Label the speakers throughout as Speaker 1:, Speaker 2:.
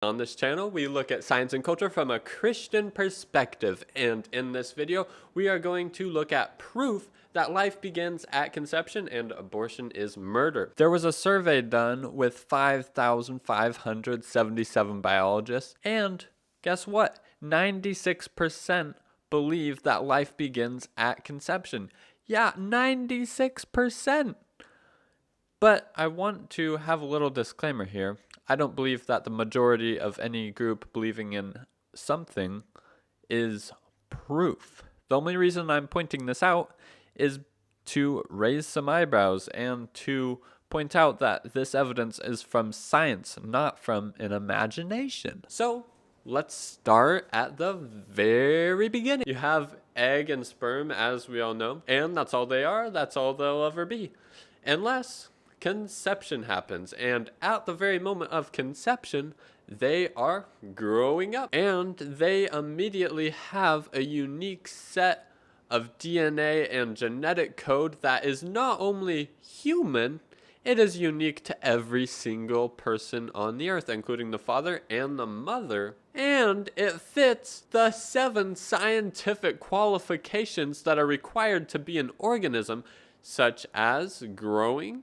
Speaker 1: On this channel, we look at science and culture from a Christian perspective, and in this video, we are going to look at proof that life begins at conception and abortion is murder. There was a survey done with 5,577 biologists, and guess what? 96% believe that life begins at conception. Yeah, 96%! But I want to have a little disclaimer here. I don't believe that the majority of any group believing in something is proof. The only reason I'm pointing this out is to raise some eyebrows and to point out that this evidence is from science, not from an imagination. So let's start at the very beginning. You have egg and sperm, as we all know, and that's all they are, that's all they'll ever be. Unless conception happens, and at the very moment of conception, they are growing up, and they immediately have a unique set of DNA and genetic code that is not only human, it is unique to every single person on the earth, including the father and the mother. And it fits the 7 scientific qualifications that are required to be an organism, such as growing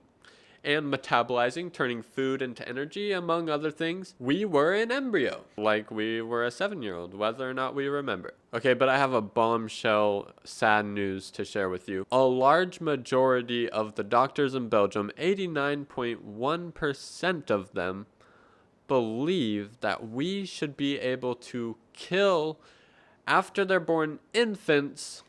Speaker 1: and metabolizing, turning food into energy, among other things. We were an embryo, like we were a 7-year-old, whether or not we remember. Okay, but I have a bombshell sad news to share with you. A large majority of the doctors in Belgium, 89.1% of them, believe that we should be able to kill after they're born infants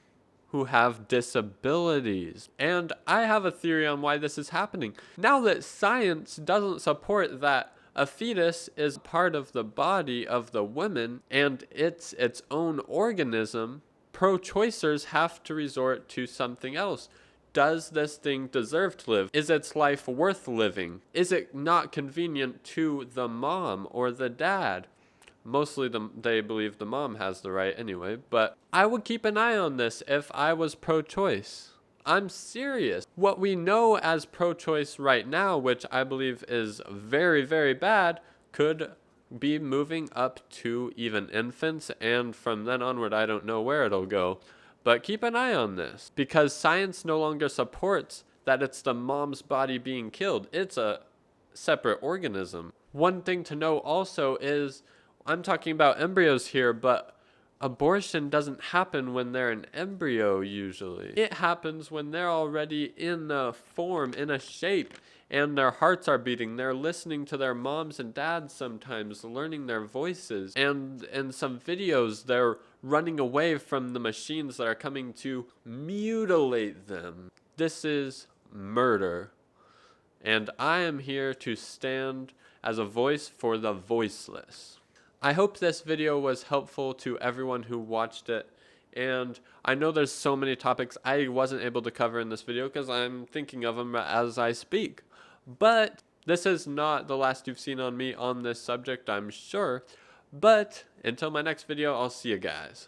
Speaker 1: who have disabilities. And I have a theory on why this is happening. Now that science doesn't support that a fetus is part of the body of the woman and it's its own organism, pro-choicers have to resort to something else. Does this thing deserve to live? Is its life worth living? Is it not convenient to the mom or the dad? Mostly they believe the mom has the right anyway, but I would keep an eye on this if I was pro-choice. I'm serious. What we know as pro-choice right now, which I believe is very, very bad, could be moving up to even infants, and from then onward, I don't know where it'll go. But keep an eye on this, because science no longer supports that it's the mom's body being killed. It's a separate organism. One thing to know also is, I'm talking about embryos here, but abortion doesn't happen when they're an embryo usually. It happens when they're already in a form, in a shape, and their hearts are beating. They're listening to their moms and dads sometimes, learning their voices. And in some videos, they're running away from the machines that are coming to mutilate them. This is murder. And I am here to stand as a voice for the voiceless. I hope this video was helpful to everyone who watched it, and I know there's so many topics I wasn't able to cover in this video because I'm thinking of them as I speak. But this is not the last you've seen on me on this subject, I'm sure. But until my next video, I'll see you guys.